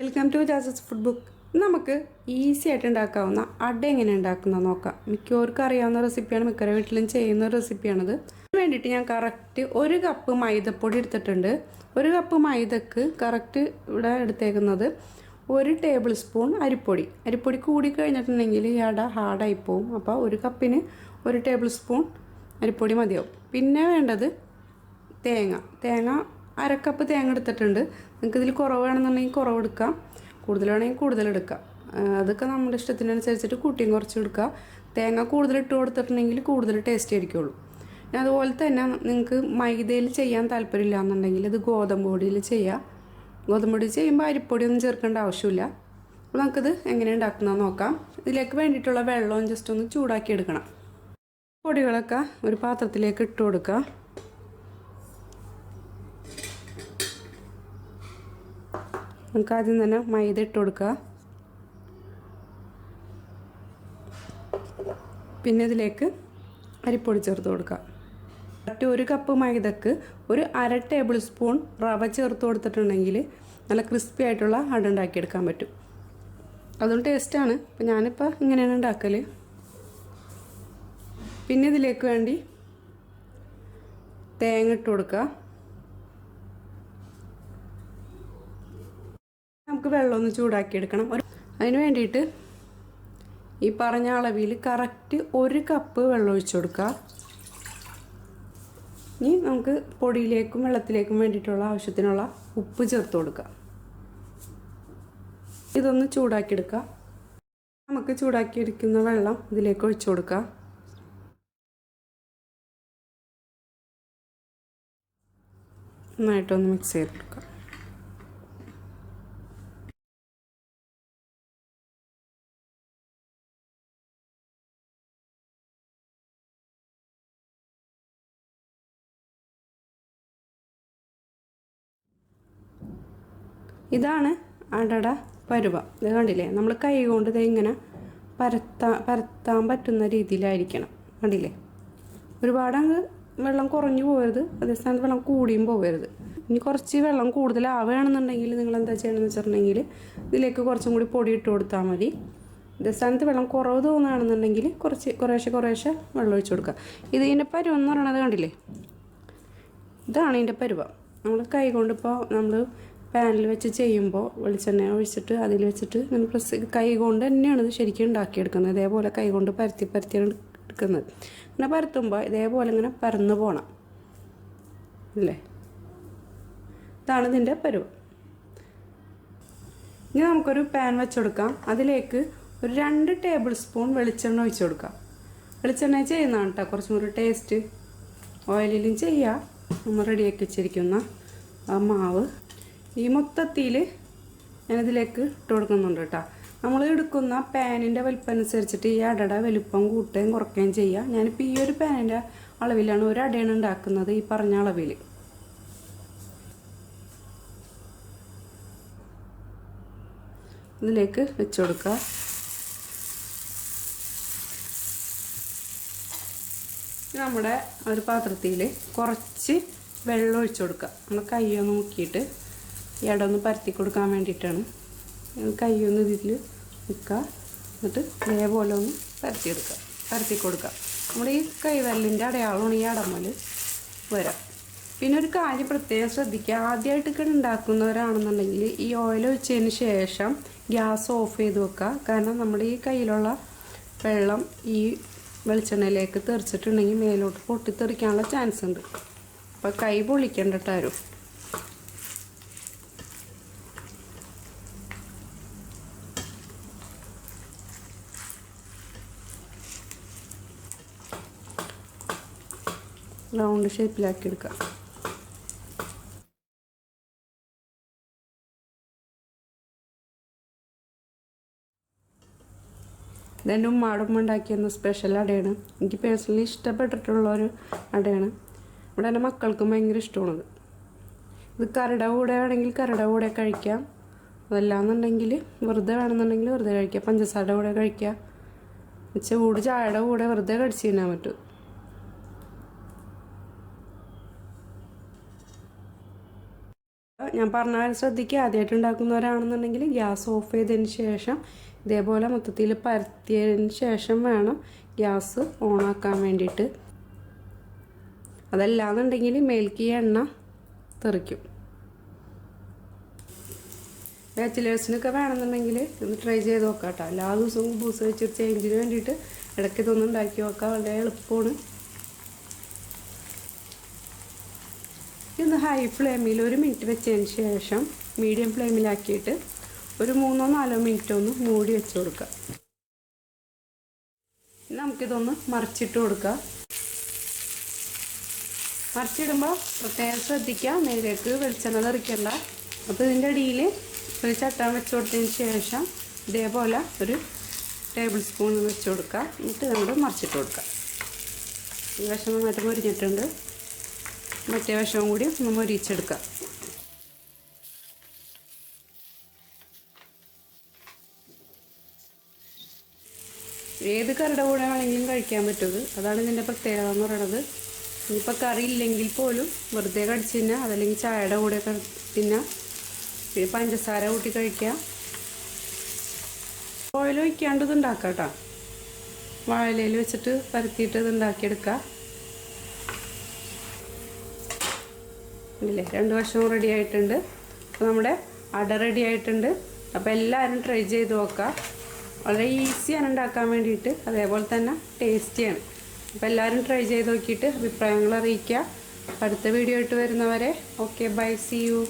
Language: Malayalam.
Welcome to Jazz's food book. നമുക്ക് ഈസി ആയിട്ട് ഉണ്ടാക്കാവുന്ന അട എങ്ങനെ ഉണ്ടാക്കുന്നത് നോക്കാം. മിക്കവർക്കും അറിയാവുന്ന റെസിപ്പിയാണ്, മിക്കവരുടെ വീട്ടിലും ചെയ്യുന്ന റെസിപ്പിയാണിത്. അതിന് വേണ്ടിയിട്ട് ഞാൻ കറക്റ്റ് 1 കപ്പ് മൈദപ്പൊടി എടുത്തിട്ടുണ്ട്. 1 കപ്പ് മൈദക്ക് കറക്റ്റ് ഇവിടെ എടുത്തേക്കുന്നത് 1 ടേബിൾ സ്പൂൺ അരിപ്പൊടി. അരിപ്പൊടി കൂടി കഴിഞ്ഞിട്ടുണ്ടെങ്കിൽ ഈ അട ഹാർഡായി പോവും. അപ്പോൾ 1 കപ്പിന് 1 ടേബിൾ സ്പൂൺ അരിപ്പൊടി മതിയാവും. പിന്നെ വേണ്ടത് തേങ്ങ 1/2 കപ്പ് തേങ്ങ എടുത്തിട്ടുണ്ട്. നിങ്ങൾക്ക് ഇതിൽ കുറവ് വേണമെന്നുണ്ടെങ്കിൽ കുറവ് എടുക്കാം, കൂടുതൽ വേണമെങ്കിൽ കൂടുതൽ എടുക്കാം. അതൊക്കെ നമ്മുടെ ഇഷ്ടത്തിനനുസരിച്ചിട്ട് കൂട്ടിയും കുറച്ച് എടുക്കുക. തേങ്ങ കൂടുതൽ ഇട്ട് കൊടുത്തിട്ടുണ്ടെങ്കിൽ കൂടുതൽ ടേസ്റ്റ് ആയിരിക്കുള്ളൂ. അതുപോലെ തന്നെ നിങ്ങൾക്ക് മൈദയിൽ ചെയ്യാൻ താല്പര്യമില്ല എന്നുണ്ടെങ്കിൽ ഇത് ഗോതമ്പ് പൊടിയിൽ ചെയ്യാം. ഗോതമ്പ് പൊടി ചെയ്യുമ്പോൾ അരിപ്പൊടിയൊന്നും ചേർക്കേണ്ട ആവശ്യമില്ല. അപ്പോൾ നമുക്കിത് എങ്ങനെ ഉണ്ടാക്കുന്നത് നോക്കാം. ഇതിലേക്ക് വേണ്ടിയിട്ടുള്ള വെള്ളവും ജസ്റ്റ് ഒന്ന് ചൂടാക്കി എടുക്കണം. പൊടികളൊക്കെ ഒരു പാത്രത്തിലേക്ക് ഇട്ട് കൊടുക്കുക. നമുക്ക് ആദ്യം തന്നെ മൈദ ഇട്ട് കൊടുക്കുക. പിന്നെ ഇതിലേക്ക് അരിപ്പൊടി ചേർത്ത് കൊടുക്കുക. 1 കപ്പ് മൈദക്ക് 1/2 ടേബിൾ സ്പൂൺ റവ ചേർത്ത് കൊടുത്തിട്ടുണ്ടെങ്കിൽ നല്ല ക്രിസ്പി ആയിട്ടുള്ള അട ഉണ്ടാക്കിയെടുക്കാൻ പറ്റും. അതും ടേസ്റ്റാണ്. അപ്പോൾ ഞാനിപ്പോൾ ഇങ്ങനെയാണ് ഉണ്ടാക്കൽ. പിന്നെ ഇതിലേക്ക് വേണ്ടി തേങ്ങ ഇട്ട് കൊടുക്കുക. നമുക്ക് വെള്ളം ഒന്ന് ചൂടാക്കിയെടുക്കണം. അതിന് വേണ്ടിയിട്ട് ഈ പറഞ്ഞ അളവിൽ കറക്റ്റ് 1 കപ്പ് വെള്ളം ഒഴിച്ചു കൊടുക്കുക. ഇനി നമുക്ക് പൊടിയിലേക്കും വെള്ളത്തിലേക്കും വേണ്ടിയിട്ടുള്ള ആവശ്യത്തിനുള്ള ഉപ്പ് ചേർത്ത് കൊടുക്കുക. ഇതൊന്ന് ചൂടാക്കിയെടുക്കുക. നമുക്ക് ചൂടാക്കിയിരിക്കുന്ന വെള്ളം ഇതിലേക്ക് ഒഴിച്ചു കൊടുക്കുക. നന്നായിട്ടൊന്ന് മിക്സ് ചെയ്തെടുക്കുക. ഇതാണ് അടട പരുവം. ഇത് കണ്ടില്ലേ, നമ്മൾ കൈ കൊണ്ട് ഇങ്ങനെ പരത്താൻ പറ്റുന്ന രീതിയിലായിരിക്കണം. കണ്ടില്ലേ, ഒരുപാട് അങ്ങ് വെള്ളം കുറഞ്ഞു പോകരുത്, അതേ സ്ഥാനത്ത് വെള്ളം കൂടിയും പോകരുത്. ഇനി കുറച്ച് വെള്ളം കൂടുതലാവുകയാണെന്നുണ്ടെങ്കിൽ നിങ്ങൾ എന്താ ചെയ്യണമെന്ന് വെച്ചിട്ടുണ്ടെങ്കിൽ ഇതിലേക്ക് കുറച്ചും കൂടി പൊടി ഇട്ട് കൊടുത്താൽ മതി. അതേ സ്ഥാനത്ത് വെള്ളം കുറവ് തോന്നുകയാണെന്നുണ്ടെങ്കിൽ കുറേശ്ശെ വെള്ളം ഒഴിച്ചു കൊടുക്കുക. ഇതിൻ്റെ പരുവം എന്ന് പറയുന്നത് കണ്ടില്ലേ, ഇതാണ് ഇതിൻ്റെ പരുവം. നമ്മൾ കൈ കൊണ്ട് ഇപ്പോൾ നമ്മൾ പാനിൽ വെച്ച് ചെയ്യുമ്പോൾ വെളിച്ചെണ്ണ ഒഴിച്ചിട്ട് അതിൽ വെച്ചിട്ട് ഇങ്ങനെ കൈ കൊണ്ട് തന്നെയാണ് ഇത് ശരിക്കും ഉണ്ടാക്കിയെടുക്കുന്നത്. ഇതേപോലെ കൈ കൊണ്ട് പരത്തിയാണ് എടുക്കുന്നത്. ഇങ്ങനെ പരത്തുമ്പോൾ ഇതേപോലെ ഇങ്ങനെ പരന്ന് പോകണം അല്ലേ. ഇതാണ് ഇതിൻ്റെ പരുവം. ഇനി നമുക്കൊരു പാൻ വെച്ചെടുക്കാം. അതിലേക്ക് ഒരു 2 ടേബിൾ സ്പൂൺ വെളിച്ചെണ്ണ ഒഴിച്ചു കൊടുക്കാം. വെളിച്ചെണ്ണ ചെയ്യുന്നതാണ് കേട്ടോ കുറച്ചും കൂടി ടേസ്റ്റ്. ഓയിലിലും ചെയ്യുക. നമ്മൾ റെഡിയാക്കി വെച്ചിരിക്കുന്ന ആ മാവ് ഈ മൊത്തത്തിൽ ഞാനിതിലേക്ക് ഇട്ട് കൊടുക്കുന്നുണ്ട് കേട്ടോ. നമ്മൾ എടുക്കുന്ന പാനിൻ്റെ വലിപ്പം അനുസരിച്ചിട്ട് ഈ അടയുടെ വലിപ്പം കൂട്ടുകയും കുറയ്ക്കുകയും ചെയ്യുക. ഞാനിപ്പോൾ ഈ ഒരു പാനിൻ്റെ അളവിലാണ് ഒരു അടയാണ് ഉണ്ടാക്കുന്നത്, ഈ പറഞ്ഞ അളവിൽ. ഇതിലേക്ക് വെച്ച് കൊടുക്കുക. നമ്മുടെ ഒരു പാത്രത്തിൽ കുറച്ച് വെള്ളം ഒഴിച്ചു കൊടുക്കുക. നമ്മൾ കൈയൊന്ന് മുക്കിയിട്ട് ഈ അട ഒന്ന് പരത്തി കൊടുക്കാൻ വേണ്ടിയിട്ടാണ്. കൈയൊന്ന് ഇതിൽ നിൽക്കുക. എന്നിട്ട് ഇതേപോലെ ഒന്ന് പരത്തി കൊടുക്കുക. നമ്മുടെ ഈ കൈവിരലിൻ്റെ അടയാളമാണ് ഈ അടമൽ വരാം. പിന്നെ ഒരു കാര്യം പ്രത്യേകം ശ്രദ്ധിക്കുക, ആദ്യമായിട്ടൊക്കെ ഉണ്ടാക്കുന്നവരാണെന്നുണ്ടെങ്കിൽ ഈ ഓയിൽ ഒഴിച്ചതിന് ശേഷം ഗ്യാസ് ഓഫ് ചെയ്ത് വെക്കുക. കാരണം നമ്മുടെ ഈ കയ്യിലുള്ള വെള്ളം ഈ വെളിച്ചെണ്ണയിലേക്ക് തെറിച്ചിട്ടുണ്ടെങ്കിൽ മേലോട്ട് പൊട്ടിത്തെറിക്കാനുള്ള ചാൻസ് ഉണ്ട്. അപ്പോൾ കൈ പൊള്ളിക്കേണ്ട കേട്ടോ ആരും. റൗണ്ട് ഷേപ്പിലാക്കി എടുക്കാം. ഇതെൻ്റെ ഉമ്മാടുമ്മ ഉണ്ടാക്കിയെന്ന സ്പെഷ്യൽ അടയാണ്. എനിക്ക് പേഴ്സണലി ഇഷ്ടപ്പെട്ടിട്ടുള്ളൊരു അടയാണ്. ഇവിടെ എൻ്റെ മക്കൾക്കും ഭയങ്കര ഇഷ്ടമാണത്. ഇത് കറിയുടെ കൂടെ വേണമെങ്കിൽ കറിയുടെ കൂടെ കഴിക്കാം. അതല്ലാന്നുണ്ടെങ്കിൽ വെറുതെ വേണമെന്നുണ്ടെങ്കിൽ വെറുതെ കഴിക്കാം. പഞ്ചസാരയുടെ കൂടെ കഴിക്കാം. ചൂട് ചായയുടെ കൂടെ വെറുതെ കടിച്ച് തിന്നാൻ പറ്റും. ഞാൻ പറഞ്ഞ കാര്യം ശ്രദ്ധിക്കുക, ആദ്യമായിട്ട് ഉണ്ടാക്കുന്നവരാണെന്നുണ്ടെങ്കിൽ ഗ്യാസ് ഓഫ് ചെയ്തതിന് ശേഷം ഇതേപോലെ മൊത്തത്തിൽ പരത്തിയതിന് ശേഷം വേണം ഗ്യാസ് ഓണാക്കാൻ വേണ്ടിയിട്ട്. അതല്ലാന്നുണ്ടെങ്കിൽ മേൽക്ക് ഈ എണ്ണ തെറിക്കും. ബാച്ചിലേഴ്സിനൊക്കെ വേണമെന്നുണ്ടെങ്കിൽ ഒന്ന് ട്രൈ ചെയ്ത് നോക്കാം കേട്ടോ. എല്ലാ ദിവസവും കുബൂസ് വെച്ചിട്ട് ചേഞ്ചിന് വേണ്ടിയിട്ട് ഇടയ്ക്ക് ഇതൊന്നും ഉണ്ടാക്കി നോക്കാം. വളരെ എളുപ്പമാണ്. ഇന്ന് ഹൈ ഫ്ലെയിമിൽ 1 മിനിറ്റ് വെച്ചതിന് ശേഷം മീഡിയം ഫ്ലെയിമിലാക്കിയിട്ട് ഒരു 3-4 മിനിറ്റ് ഒന്ന് മൂടി വെച്ച് കൊടുക്കുക. നമുക്കിതൊന്ന് മറിച്ചിട്ട് കൊടുക്കുക. മറിച്ചിടുമ്പോൾ പ്രത്യേകം ശ്രദ്ധിക്കുക, നേരേക്ക് വെളിച്ചെണ്ണ തെറിക്കണ്ട. അപ്പോൾ ഇതിൻ്റെ അടിയിൽ ഒരു ചട്ടം വെച്ച് കൊടുത്തതിന് ശേഷം ഇതേപോലെ ഒരു ടേബിൾ സ്പൂൺ വെച്ച് കൊടുക്കുക. എന്നിട്ട് നമ്മൾ മറിച്ചിട്ട് കൊടുക്കുക. ഈ വശം നന്നായിട്ട് മൊരിഞ്ഞിട്ടുണ്ട്. മറ്റേ വശവും കൂടി ഒന്ന് മൊരിച്ചെടുക്കുക. ഏത് കറിയുടെ കൂടെ വേണമെങ്കിലും കഴിക്കാൻ പറ്റുന്നത്. അതാണ് ഇതിൻ്റെ പ്രത്യേകത എന്ന് പറയുന്നത്. ഇനിയിപ്പോൾ കറി ഇല്ലെങ്കിൽ പോലും വെറുതെ കടിച്ച് തിന്നാം, അതല്ലെങ്കിൽ ചായയുടെ കൂടെ തിന്നാം. പിന്നെ പഞ്ചസാര കൂട്ടി കഴിക്കാം. ഓയിൽ ഒഴിക്കാണ്ട് ഇത് ഉണ്ടാക്കാം കേട്ടോ. വാഴയിലയിൽ വെച്ചിട്ട് പരത്തിയിട്ട് ഇത് ഉണ്ടാക്കിയെടുക്കുക. ഇല്ലേ, 2 വശവും റെഡി ആയിട്ടുണ്ട്. അപ്പോൾ നമ്മുടെ അട റെഡി ആയിട്ടുണ്ട്. അപ്പോൾ എല്ലാവരും ട്രൈ ചെയ്ത് നോക്കുക. വളരെ ഈസിയാണ് ഉണ്ടാക്കാൻ വേണ്ടിയിട്ട്, അതേപോലെ തന്നെ ടേസ്റ്റിയാണ്. അപ്പോൾ എല്ലാവരും ട്രൈ ചെയ്ത് നോക്കിയിട്ട് അഭിപ്രായങ്ങൾ അറിയിക്കുക. അടുത്ത വീഡിയോ ആയിട്ട് വരുന്നവരെ ഓക്കെ, ബൈ, സീ യു.